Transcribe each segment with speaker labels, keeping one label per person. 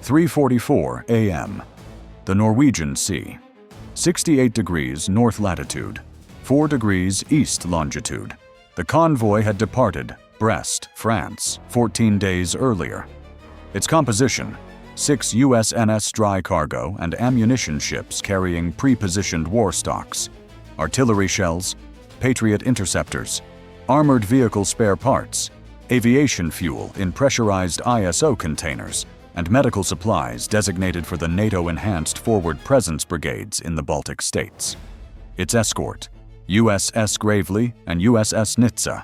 Speaker 1: 3:44 a.m. The Norwegian Sea. 68 degrees north latitude, 4 degrees east longitude. The convoy had departed Brest, France, 14 days earlier. Its composition: 6 USNS dry cargo and ammunition ships carrying pre-positioned war stocks, artillery shells, Patriot interceptors, armored vehicle spare parts, aviation fuel in pressurized ISO containers, and medical supplies designated for the NATO Enhanced Forward Presence Brigades in the Baltic states. Its escort: USS Gravely and USS Nitze,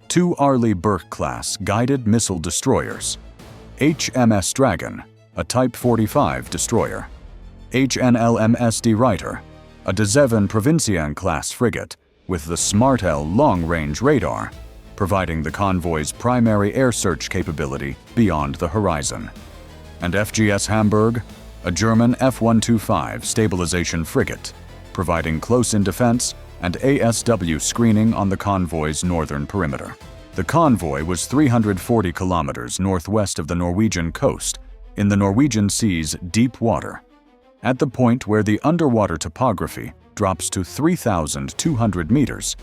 Speaker 1: 2 Arleigh Burke-class guided missile destroyers, HMS Dragon, a Type 45 destroyer, HNLMS De Ruyter, a De Zeven Provinciën-class frigate with the SMART-L long-range radar, providing the convoy's primary air search capability beyond the horizon, and FGS Hamburg, a German F-125 stabilization frigate, providing close-in defense and ASW screening on the convoy's northern perimeter. The convoy was 340 kilometers northwest of the Norwegian coast, in the Norwegian Sea's deep water, at the point where the underwater topography drops to 3,200 meters,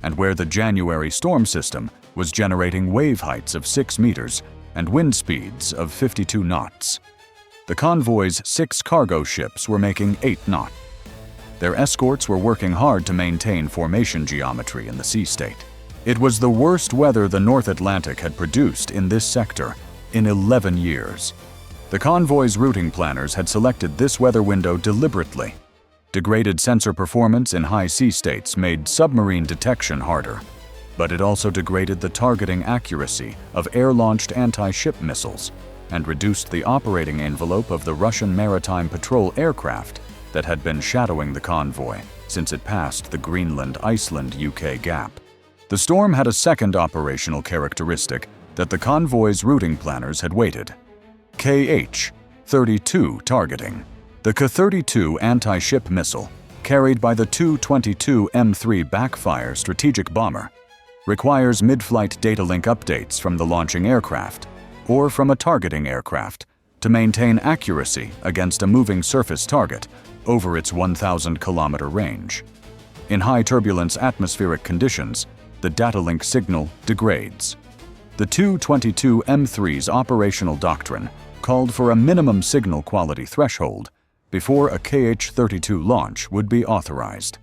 Speaker 1: and where the January storm system was generating wave heights of 6 meters and wind speeds of 52 knots. The convoy's 6 cargo ships were making 8 knots. Their escorts were working hard to maintain formation geometry in the sea state. It was the worst weather the North Atlantic had produced in this sector in 11 years. The convoy's routing planners had selected this weather window deliberately. Degraded sensor performance in high sea states made submarine detection harder, but it also degraded the targeting accuracy of air-launched anti-ship missiles and reduced the operating envelope of the Russian maritime patrol aircraft that had been shadowing the convoy since it passed the Greenland-Iceland-UK gap. The storm had a second operational characteristic that the convoy's routing planners had weighted: KH-32 targeting. The K-32 anti-ship missile, carried by the Tu-22M3 Backfire strategic bomber, requires mid-flight datalink updates from the launching aircraft or from a targeting aircraft to maintain accuracy against a moving surface target over its 1,000-kilometer range. In high turbulence atmospheric conditions, the datalink signal degrades. The Tu-22M3's operational doctrine called for a minimum signal quality threshold before a KH-32 launch would be authorized.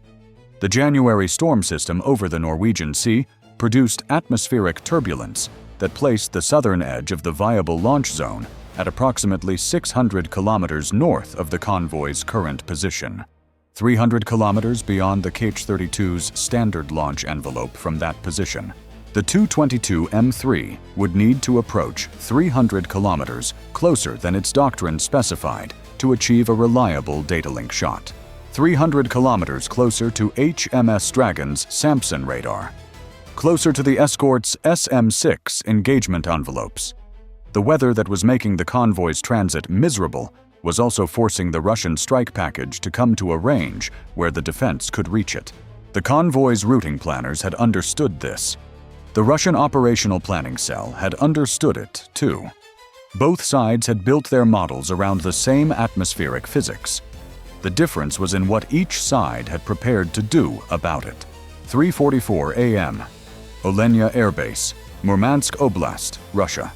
Speaker 1: The January storm system over the Norwegian Sea produced atmospheric turbulence that placed the southern edge of the viable launch zone at approximately 600 kilometers north of the convoy's current position, 300 kilometers beyond the KH-32's standard launch envelope from that position. The Tu-22M3 would need to approach 300 kilometers closer than its doctrine specified to achieve a reliable datalink shot, 300 kilometers closer to HMS Dragon's Samson radar, closer to the escort's SM-6 engagement envelopes. The weather that was making the convoy's transit miserable was also forcing the Russian strike package to come to a range where the defense could reach it. The convoy's routing planners had understood this. The Russian Operational Planning Cell had understood it, too. Both sides had built their models around the same atmospheric physics. The difference was in what each side had prepared to do about it. 3:44 a.m. Olenia Air Base, Murmansk Oblast, Russia.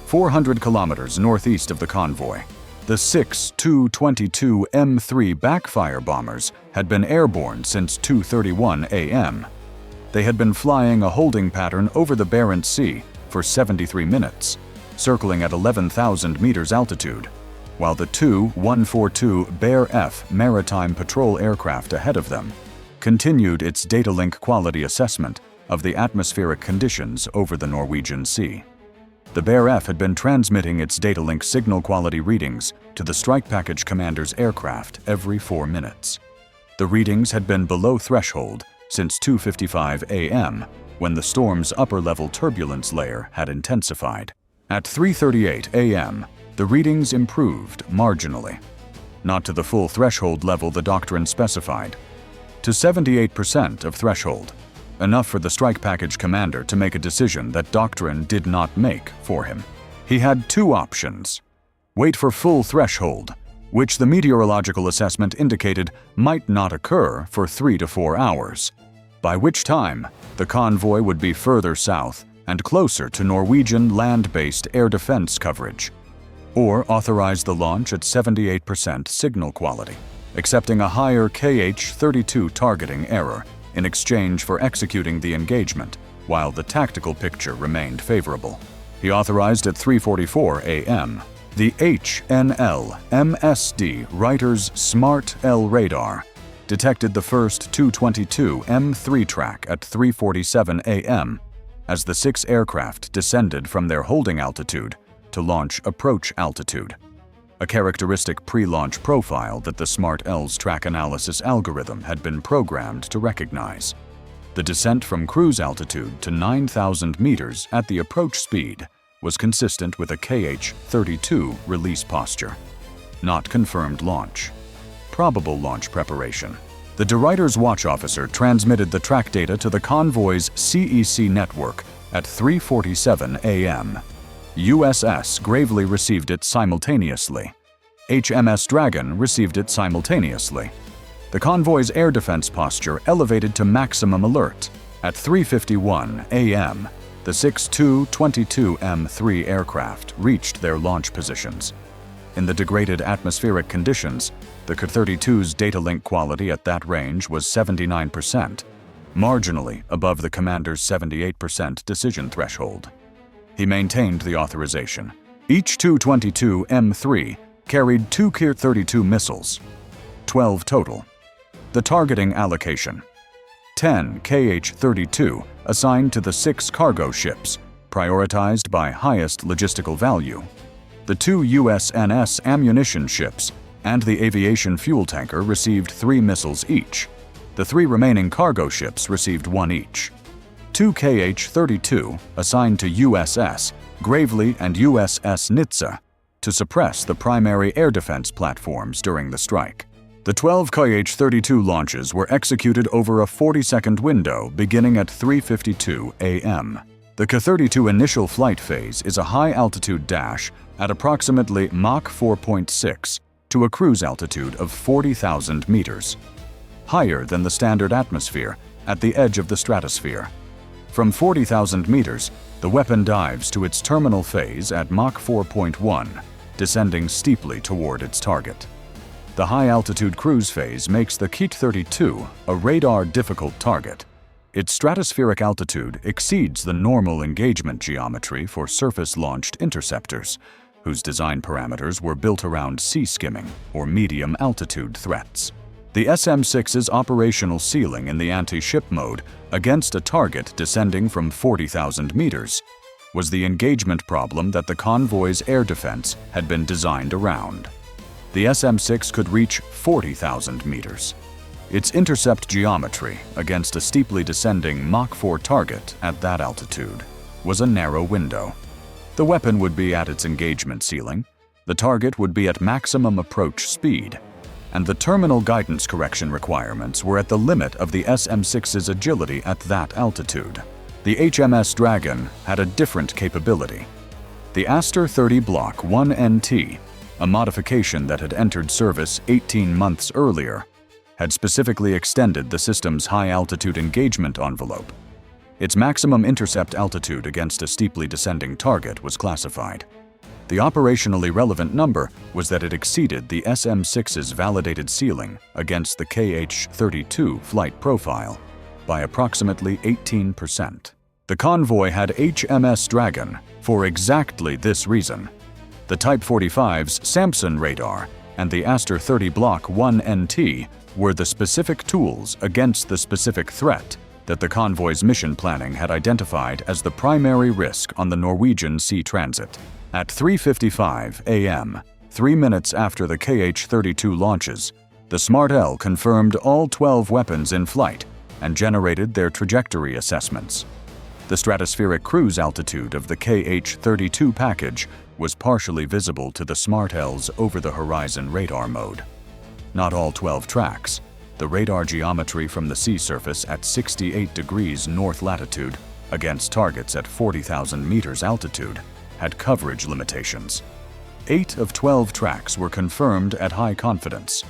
Speaker 1: 400 kilometers northeast of the convoy. The 6 Tu-22M3 Backfire bombers had been airborne since 2:31 a.m. They had been flying a holding pattern over the Barents Sea for 73 minutes, circling at 11,000 meters altitude, while the Tu-142 Bear F maritime patrol aircraft ahead of them continued its datalink quality assessment of the atmospheric conditions over the Norwegian Sea. The Bear F had been transmitting its datalink signal quality readings to the strike package commander's aircraft every 4 minutes. The readings had been below threshold since 2:55 a.m., when the storm's upper-level turbulence layer had intensified. At 3:38 a.m., the readings improved marginally, not to the full threshold level the doctrine specified, to 78% of threshold, enough for the strike package commander to make a decision that doctrine did not make for him. He had 2 options: Wait for full threshold, which the meteorological assessment indicated might not occur for 3 to 4 hours, by which time the convoy would be further south and closer to Norwegian land-based air defense coverage, or authorize the launch at 78% signal quality, accepting a higher KH-32 targeting error in exchange for executing the engagement, while the tactical picture remained favorable. He authorized at 3:44 a.m. The HNL-MSD Reiter's Smart L radar detected the first Tu-22M3 track at 3:47 a.m. as the 6 aircraft descended from their holding altitude to launch approach altitude, a characteristic pre-launch profile that the Smart L's track analysis algorithm had been programmed to recognize. The descent from cruise altitude to 9,000 meters at the approach speed was consistent with a KH-32 release posture. Not confirmed launch. Probable launch preparation. The de Ruyter's watch officer transmitted the track data to the convoy's CEC network at 3:47 a.m. USS Gravely received it simultaneously. HMS Dragon received it simultaneously. The convoy's air defense posture elevated to maximum alert. At 3:51 a.m., the 6 Tu-22M3 aircraft reached their launch positions. In the degraded atmospheric conditions, the K-32's data link quality at that range was 79%, marginally above the commander's 78% decision threshold. He maintained the authorization. Each Tu-22M3 carried 2 K-32 missiles, 12 total. The targeting allocation: 10 KH-32 assigned to the 6 cargo ships, prioritized by highest logistical value. The 2 USNS ammunition ships and the aviation fuel tanker received 3 missiles each. The 3 remaining cargo ships received 1 each. 2 KH-32 assigned to USS Gravely and USS Nitze to suppress the primary air defense platforms during the strike. The 12 KH-32 launches were executed over a 40-second window beginning at 3:52 a.m. The K-32 initial flight phase is a high-altitude dash at approximately Mach 4.6 to a cruise altitude of 40,000 meters, higher than the standard atmosphere at the edge of the stratosphere. From 40,000 meters, the weapon dives to its terminal phase at Mach 4.1, descending steeply toward its target. The high-altitude cruise phase makes the K-32 a radar-difficult target. Its stratospheric altitude exceeds the normal engagement geometry for surface-launched interceptors, whose design parameters were built around sea skimming or medium-altitude threats. The SM-6's operational ceiling in the anti-ship mode against a target descending from 40,000 meters was the engagement problem that the convoy's air defense had been designed around. The SM-6 could reach 40,000 meters. Its intercept geometry against a steeply descending Mach 4 target at that altitude was a narrow window. The weapon would be at its engagement ceiling, the target would be at maximum approach speed, and the terminal guidance correction requirements were at the limit of the SM-6's agility at that altitude. The HMS Dragon had a different capability. The Aster-30 Block 1NT, a modification that had entered service 18 months earlier, had specifically extended the system's high-altitude engagement envelope. Its maximum intercept altitude against a steeply descending target was classified. The operationally relevant number was that it exceeded the SM-6's validated ceiling against the KH-32 flight profile by approximately 18%. The convoy had HMS Dragon for exactly this reason. The Type 45's Samson radar and the Aster-30 Block 1NT were the specific tools against the specific threat that the convoy's mission planning had identified as the primary risk on the Norwegian Sea transit. At 3:55 a.m., 3 minutes after the KH-32 launches, the Smart L confirmed all 12 weapons in flight and generated their trajectory assessments. The stratospheric cruise altitude of the KH-32 package was partially visible to the Smart L's over-the-horizon radar mode. Not all 12 tracks. The radar geometry from the sea surface at 68 degrees north latitude against targets at 40,000 meters altitude had coverage limitations. 8 of 12 tracks were confirmed at high confidence.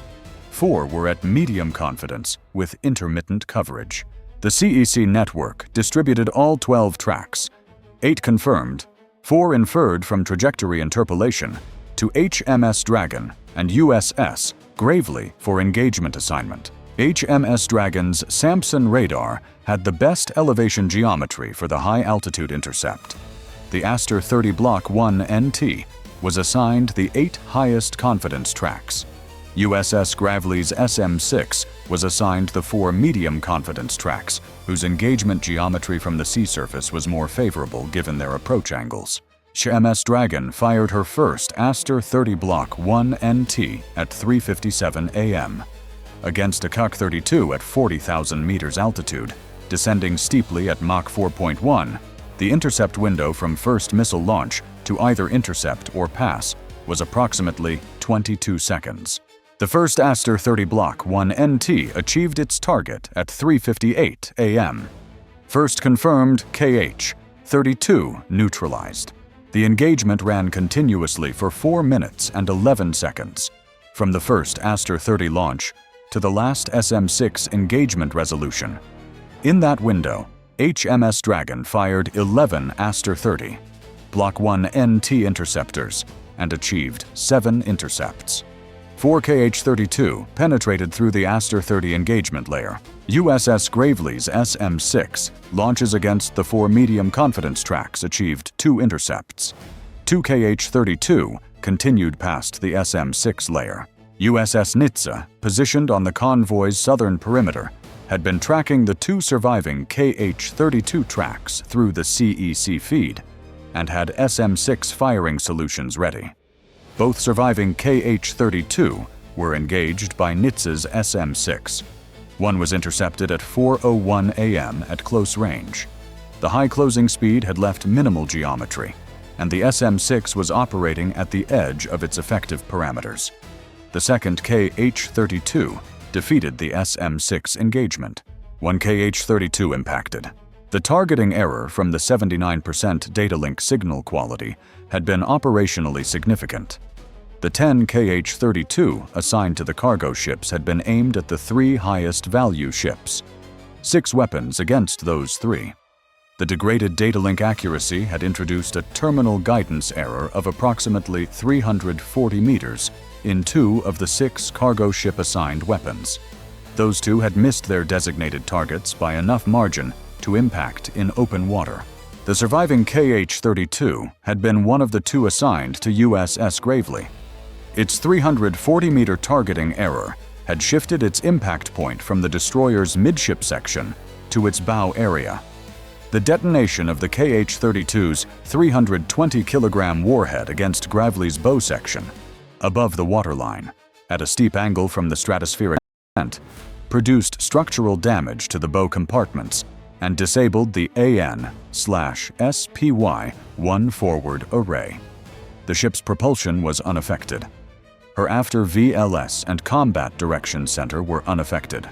Speaker 1: 4 were at medium confidence with intermittent coverage. The CEC network distributed all 12 tracks, 8 confirmed, 4 inferred from trajectory interpolation, to HMS Dragon and USS Gravely for engagement assignment. HMS Dragon's Samson radar had the best elevation geometry for the high-altitude intercept. The Aster-30 Block 1 NT was assigned the 8 highest confidence tracks. USS Gravely's SM-6 was assigned the 4 medium confidence tracks, whose engagement geometry from the sea surface was more favorable given their approach angles. HMS Dragon fired her first Aster-30 Block 1 NT at 3:57 a.m. against a Kuk-32 at 40,000 meters altitude, descending steeply at Mach 4.1. The intercept window from first missile launch to either intercept or pass was approximately 22 seconds. The first Aster-30 Block 1 NT achieved its target at 3:58 a.m. First confirmed KH-32 neutralized. The engagement ran continuously for 4 minutes and 11 seconds, from the first Aster-30 launch to the last SM-6 engagement resolution. In that window, HMS Dragon fired 11 Aster-30 Block 1 NT interceptors and achieved 7 intercepts. 4 KH-32 penetrated through the Aster-30 engagement layer. USS Gravely's SM-6 launches against the 4 medium confidence tracks achieved 2 intercepts. 2 KH-32 continued past the SM-6 layer. USS Nitze, positioned on the convoy's southern perimeter, had been tracking the 2 surviving KH-32 tracks through the CEC feed and had SM-6 firing solutions ready. Both surviving KH-32 were engaged by Nitze's SM-6. One was intercepted at 4:01 a.m. at close range. The high closing speed had left minimal geometry, and the SM-6 was operating at the edge of its effective parameters. The second KH-32 defeated the SM-6 engagement. 1 KH-32 impacted. The targeting error from the 79% datalink signal quality had been operationally significant. The 10 KH-32 assigned to the cargo ships had been aimed at the 3 highest value ships. 6 weapons against those 3. The degraded datalink accuracy had introduced a terminal guidance error of approximately 340 meters in 2 of the 6 cargo ship assigned weapons. Those 2 had missed their designated targets by enough margin to impact in open water. The surviving KH-32 had been one of the 2 assigned to USS Gravely. Its 340-meter targeting error had shifted its impact point from the destroyer's midship section to its bow area. The detonation of the KH-32's 320-kilogram warhead against Gravely's bow section, above the waterline, at a steep angle from the stratospheric descent, produced structural damage to the bow compartments and disabled the AN/SPY-1 forward array. The ship's propulsion was unaffected. Her after VLS and combat direction center were unaffected.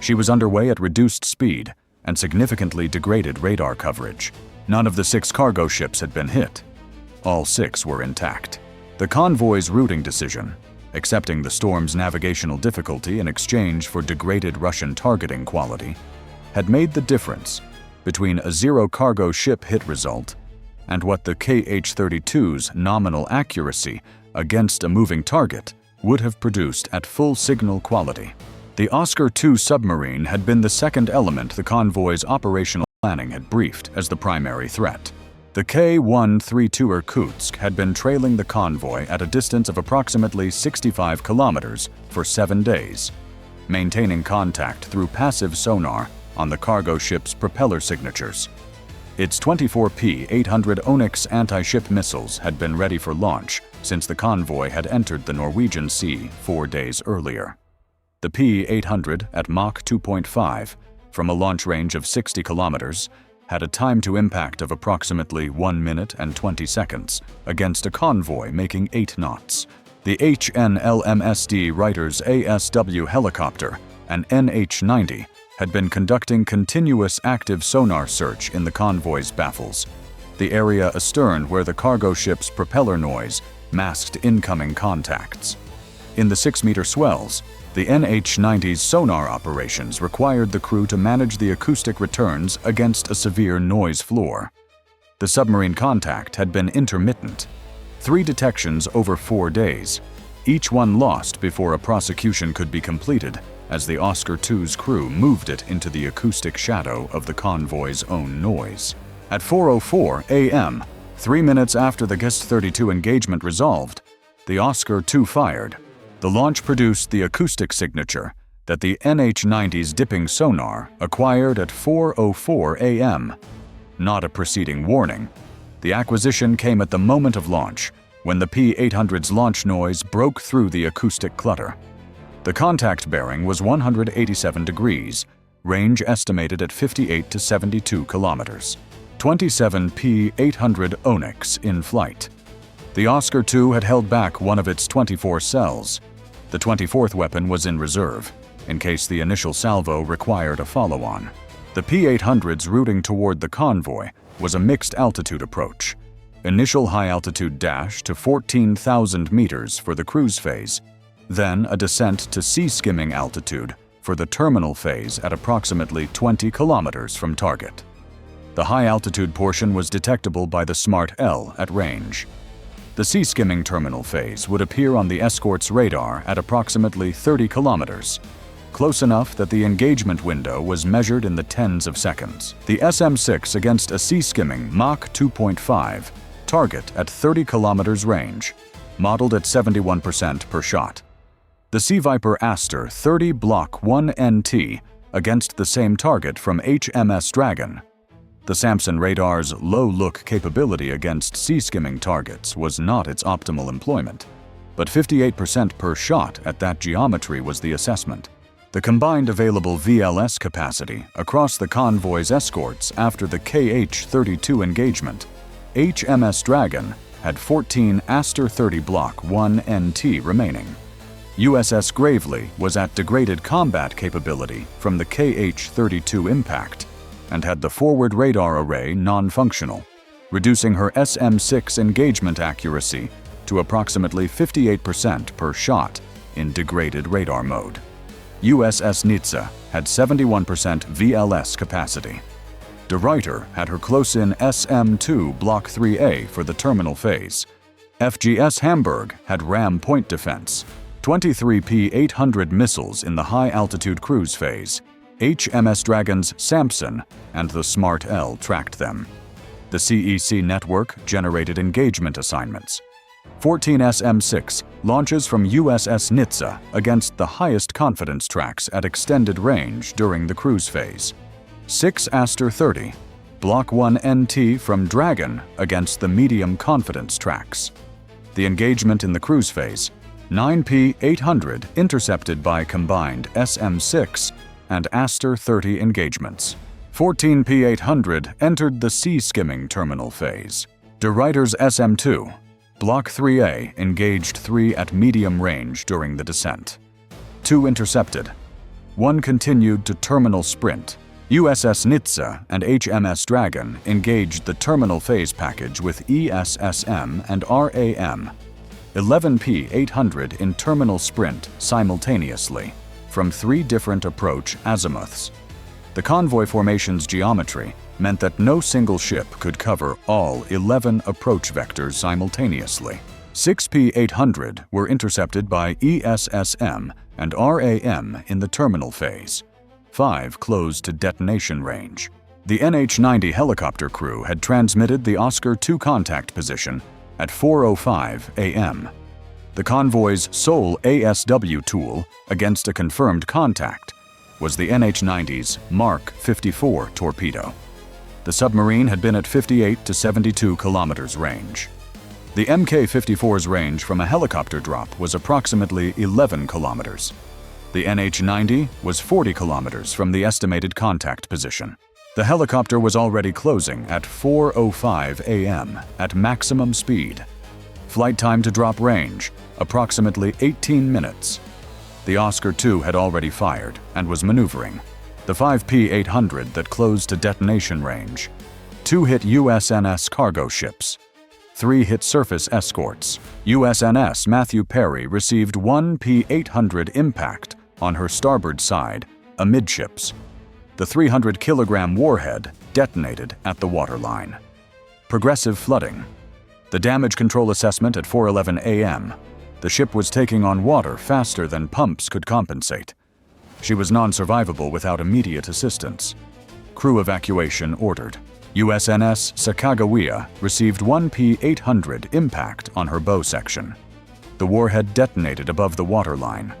Speaker 1: She was underway at reduced speed and significantly degraded radar coverage. None of the 6 cargo ships had been hit. All 6 were intact. The convoy's routing decision, accepting the storm's navigational difficulty in exchange for degraded Russian targeting quality, had made the difference between a 0 cargo ship hit result and what the KH-32's nominal accuracy against a moving target would have produced at full signal quality. The Oscar II submarine had been the second element the convoy's operational planning had briefed as the primary threat. The K-132 Irkutsk had been trailing the convoy at a distance of approximately 65 kilometers for 7 days, maintaining contact through passive sonar on the cargo ship's propeller signatures. Its 24 P-800 Oniks anti-ship missiles had been ready for launch since the convoy had entered the Norwegian Sea 4 days earlier. The P-800 at Mach 2.5, from a launch range of 60 kilometers, had a time to impact of approximately 1 minute and 20 seconds against a convoy making 8 knots. The HNLMSD Reuters ASW helicopter, an NH-90, had been conducting continuous active sonar search in the convoy's baffles. The area astern where the cargo ship's propeller noise masked incoming contacts. In the 6-meter swells, the NH-90's sonar operations required the crew to manage the acoustic returns against a severe noise floor. The submarine contact had been intermittent. 3 detections over 4 days, each one lost before a prosecution could be completed as the Oscar II's crew moved it into the acoustic shadow of the convoy's own noise. At 4:04 a.m., 3 minutes after the GS-32 engagement resolved, the Oscar II fired. The launch produced the acoustic signature that the NH-90's dipping sonar acquired at 4:04 a.m. Not a preceding warning. The acquisition came at the moment of launch, when the P-800's launch noise broke through the acoustic clutter. The contact bearing was 187 degrees, range estimated at 58 to 72 kilometers. 27 P-800 Oniks in flight. The Oscar II had held back one of its 24 cells. The 24th weapon was in reserve, in case the initial salvo required a follow-on. The P-800's routing toward the convoy was a mixed altitude approach. Initial high-altitude dash to 14,000 meters for the cruise phase, then a descent to sea-skimming altitude for the terminal phase at approximately 20 kilometers from target. The high-altitude portion was detectable by the Smart L at range. The sea-skimming terminal phase would appear on the escort's radar at approximately 30 kilometers, close enough that the engagement window was measured in the tens of seconds. The SM-6 against a sea-skimming Mach 2.5 target at 30 kilometers range, modeled at 71% per shot. The Sea Viper Aster-30 Block 1NT against the same target from HMS Dragon. The Samson radar's low-look capability against sea-skimming targets was not its optimal employment, but 58% per shot at that geometry was the assessment. The combined available VLS capacity across the convoy's escorts after the KH-32 engagement, HMS Dragon had 14 Aster-30 Block 1NT remaining. USS Gravely was at degraded combat capability from the KH-32 impact, and had the forward radar array non-functional, reducing her SM-6 engagement accuracy to approximately 58% per shot in degraded radar mode. USS Nitze had 71% VLS capacity. De Ruyter had her close-in SM-2 Block 3A for the terminal phase. FGS Hamburg had RAM point defense, 23 P-800 missiles in the high-altitude cruise phase. HMS Dragon's Samson and the Smart L tracked them. The CEC network generated engagement assignments. 14 SM-6 launches from USS Nitze against the highest confidence tracks at extended range during the cruise phase. 6 Aster-30, Block 1NT from Dragon against the medium confidence tracks. The engagement in the cruise phase, 9 P-800 intercepted by combined SM-6 and Aster-30 engagements. 14 P-800 entered the sea-skimming terminal phase. De Ruyter's SM-2, Block 3A engaged 3 at medium range during the descent. 2 intercepted. 1 continued to terminal sprint. USS Nitze and HMS Dragon engaged the terminal phase package with ESSM and RAM. 11 P-800 in terminal sprint simultaneously, from 3 different approach azimuths. The convoy formation's geometry meant that no single ship could cover all 11 approach vectors simultaneously. 6 P-800 were intercepted by ESSM and RAM in the terminal phase. 5 closed to detonation range. The NH-90 helicopter crew had transmitted the Oscar II contact position at 4:05 a.m. The convoy's sole ASW tool against a confirmed contact was the NH-90's Mark 54 torpedo. The submarine had been at 58 to 72 kilometers range. The Mk-54's range from a helicopter drop was approximately 11 kilometers. The NH-90 was 40 kilometers from the estimated contact position. The helicopter was already closing at 4:05 a.m. at maximum speed. Flight time to drop range, approximately 18 minutes. The Oscar II had already fired and was maneuvering. The 5 P-800 that closed to detonation range. 2 hit USNS cargo ships. 3 hit surface escorts. USNS Matthew Perry received 1 P-800 impact on her starboard side, amidships. The 300-kilogram warhead detonated at the waterline. Progressive flooding. The damage control assessment at 4:11 a.m. The ship was taking on water faster than pumps could compensate. She was non-survivable without immediate assistance. Crew evacuation ordered. USNS Sacagawea received 1 P-800 impact on her bow section. The warhead detonated above the waterline.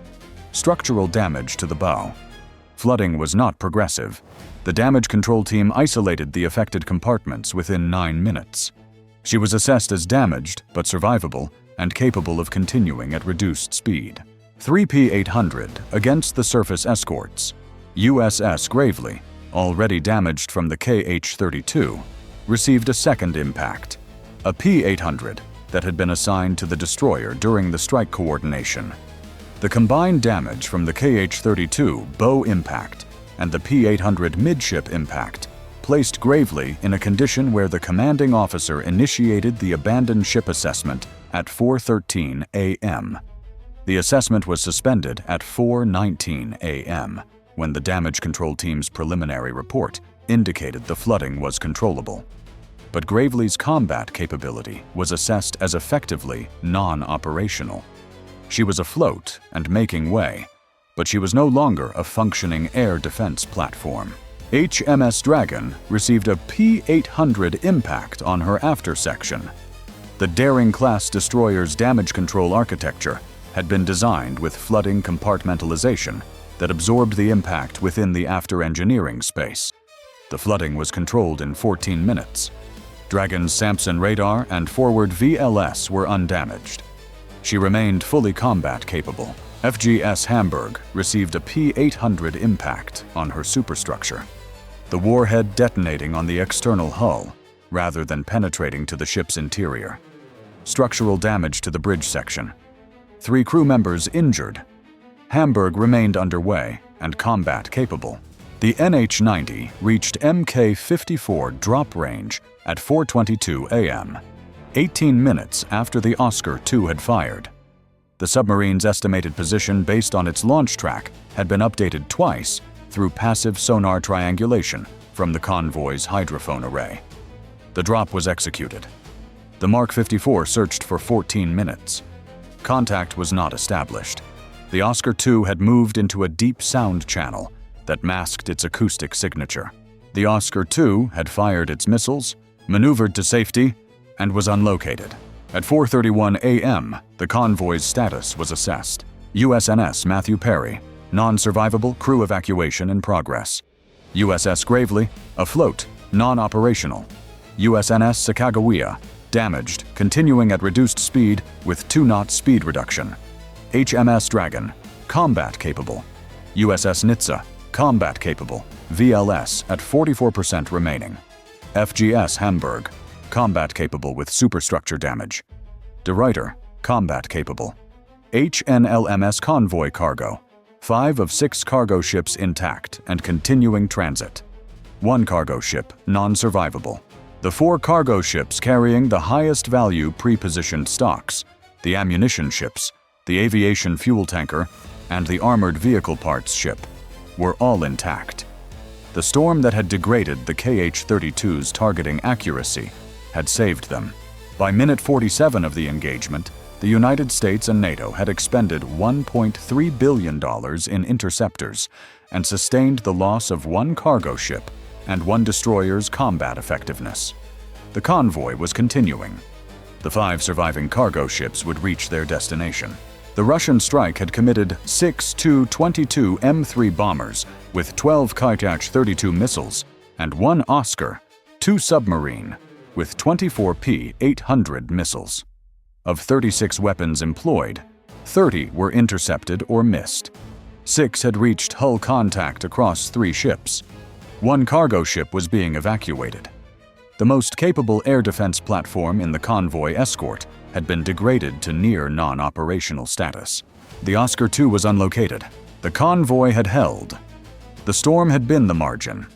Speaker 1: Structural damage to the bow. Flooding was not progressive. The damage control team isolated the affected compartments within 9 minutes. She was assessed as damaged but survivable and capable of continuing at reduced speed. 3 P-800 against the surface escorts. USS Gravely, already damaged from the KH-32, received a second impact. A P-800 that had been assigned to the destroyer during the strike coordination. The combined damage from the KH-32 bow impact and the P-800 midship impact placed Gravely in a condition where the commanding officer initiated the abandoned ship assessment at 4:13 a.m. The assessment was suspended at 4:19 a.m. when the damage control team's preliminary report indicated the flooding was controllable. But Gravely's combat capability was assessed as effectively non-operational. She was afloat and making way, but she was no longer a functioning air defense platform. HMS Dragon received a P-800 impact on her after section. The Daring-class destroyer's damage control architecture had been designed with flooding compartmentalization that absorbed the impact within the after engineering space. The flooding was controlled in 14 minutes. Dragon's Samson radar and forward VLS were undamaged. She remained fully combat capable. FGS Hamburg received a P-800 impact on her superstructure. The warhead detonating on the external hull rather than penetrating to the ship's interior. Structural damage to the bridge section. 3 crew members injured. Hamburg remained underway and combat capable. The NH-90 reached Mk-54 drop range at 4:22 a.m., 18 minutes after the Oscar II had fired. The submarine's estimated position based on its launch track had been updated twice through passive sonar triangulation from the Convoy's hydrophone array. The drop was executed. The Mark 54 searched for 14 minutes. Contact was not established. The Oscar II had moved into a deep sound channel that masked its acoustic signature. The Oscar II had fired its missiles, maneuvered to safety, and was unlocated. At 4:31 a.m., the convoy's status was assessed. USNS Matthew Perry, non-survivable, crew evacuation in progress. USS Gravely, afloat, non-operational. USNS Sacagawea, damaged, continuing at reduced speed with 2-knot speed reduction. HMS Dragon, combat capable. USS Nitze, combat capable, VLS at 44% remaining. FGS Hamburg, combat capable with superstructure damage. De Ruyter, combat capable. HNLMS Convoy cargo, 5 of 6 cargo ships intact and continuing transit. 1 cargo ship, non-survivable. The 4 cargo ships carrying the highest value pre-positioned stocks, the ammunition ships, the aviation fuel tanker, and the armored vehicle parts ship, were all intact. The storm that had degraded the KH-32's targeting accuracy had saved them. By minute 47 of the engagement, the United States and NATO had expended $1.3 billion in interceptors and sustained the loss of 1 cargo ship and 1 destroyer's combat effectiveness. The convoy was continuing. The 5 surviving cargo ships would reach their destination. The Russian strike had committed 6 Tu-22M3 bombers with 12 Kiteach-32 missiles and 1 Oscar, 2 submarine with 24 P-800 missiles. Of 36 weapons employed, 30 were intercepted or missed. 6 had reached hull contact across 3 ships. 1 cargo ship was being evacuated. The most capable air defense platform in the convoy escort had been degraded to near non-operational status. The Oscar II was unlocated. The convoy had held. The storm had been the margin.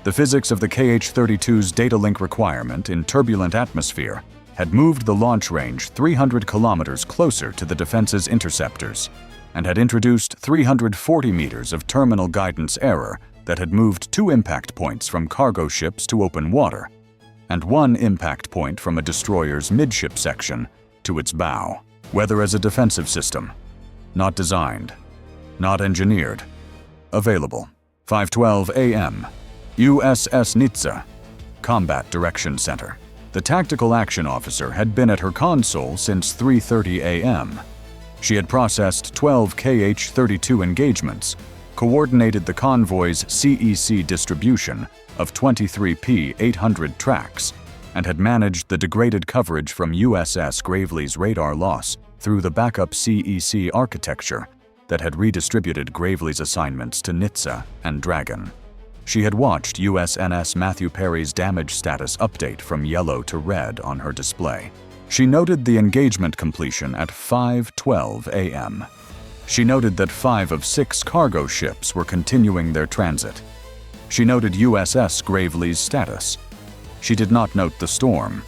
Speaker 1: The physics of the KH-32's datalink requirement in turbulent atmosphere had moved the launch range 300 kilometers closer to the defense's interceptors and had introduced 340 meters of terminal guidance error that had moved 2 impact points from cargo ships to open water and 1 impact point from a destroyer's midship section to its bow. Weather as a defensive system. Not designed. Not engineered. Available. 5:12 a.m. USS Nitze. Combat Direction Center. The tactical action officer had been at her console since 3:30 a.m. She had processed 12 KH-32 engagements, coordinated the convoy's CEC distribution of 23 P-800 tracks, and had managed the degraded coverage from USS Gravely's radar loss through the backup CEC architecture that had redistributed Gravely's assignments to Nitze and Dragon. She had watched USNS Matthew Perry's damage status update from yellow to red on her display. She noted the engagement completion at 5:12 a.m. She noted that 5 of 6 cargo ships were continuing their transit. She noted USS Gravely's status. She did not note the storm.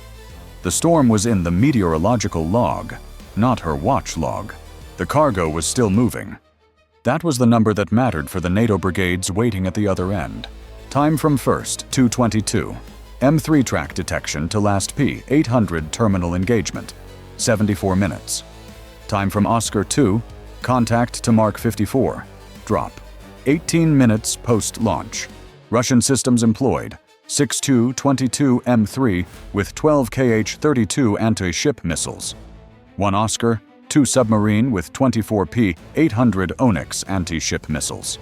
Speaker 1: The storm was in the meteorological log, not her watch log. The cargo was still moving. That was the number that mattered for the NATO brigades waiting at the other end. Time from first Tu-22M3 track detection to last P-800 terminal engagement, 74 minutes. Time from Oscar 2, contact to Mark 54, drop, 18 minutes post-launch. Russian systems employed, 6 Tu-22M3 with 12 KH-32 anti-ship missiles. 1 Oscar, 2 submarine with 24 P-800 Oniks anti-ship missiles.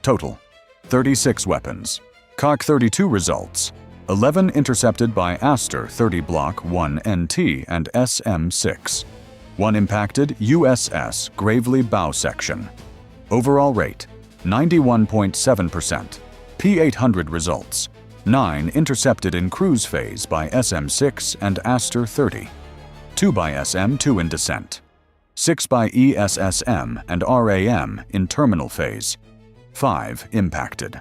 Speaker 1: Total, 36 weapons. COC-32 results, 11 intercepted by Aster-30 Block 1 NT and SM-6. 1 impacted USS Gravely bow section. Overall rate, 91.7%. P-800 results, 9 intercepted in cruise phase by SM-6 and Aster-30. 2 by SM-2 in descent. 6 by ESSM and RAM in terminal phase. 5 impacted.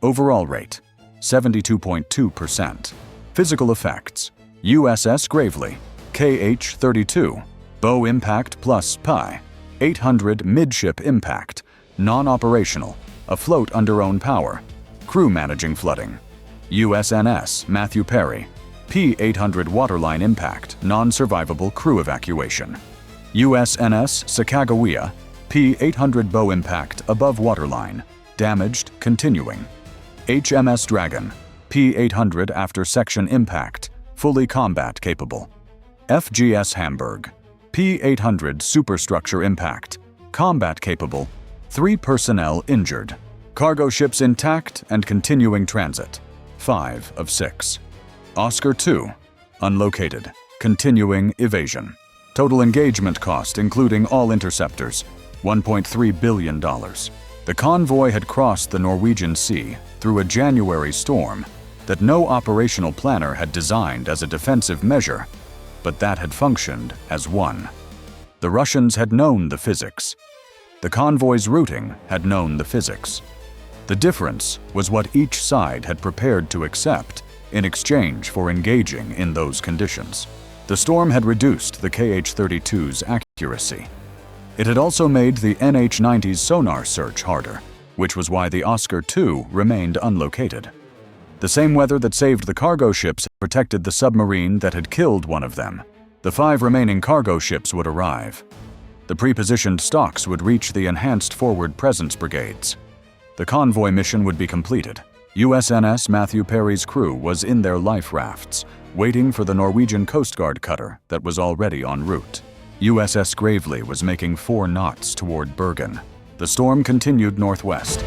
Speaker 1: Overall rate, 72.2%. Physical effects, USS Gravely, KH-32, bow impact plus P-800 midship impact, non-operational, afloat under own power, crew managing flooding. USNS Matthew Perry, P-800 waterline impact, non-survivable crew evacuation. USNS Sacagawea, P-800 bow impact above waterline, damaged, continuing. HMS Dragon, P-800 after section impact, fully combat capable. FGS Hamburg, P-800 superstructure impact, combat capable, 3 personnel injured. Cargo ships intact and continuing transit, 5 of 6. Oscar 2, unlocated, continuing evasion. Total engagement cost including all interceptors, $1.3 billion. The convoy had crossed the Norwegian Sea through a January storm that no operational planner had designed as a defensive measure, but that had functioned as one. The Russians had known the physics. The convoy's routing had known the physics. The difference was what each side had prepared to accept in exchange for engaging in those conditions. The storm had reduced the KH-32's accuracy. It had also made the NH-90's sonar search harder, which was why the Oscar II remained unlocated. The same weather that saved the cargo ships protected the submarine that had killed one of them. The 5 remaining cargo ships would arrive. The pre-positioned stocks would reach the enhanced forward presence brigades. The convoy mission would be completed. USNS Matthew Perry's crew was in their life rafts, waiting for the Norwegian Coast Guard cutter that was already en route. USS Gravely was making 4 knots toward Bergen. The storm continued northwest.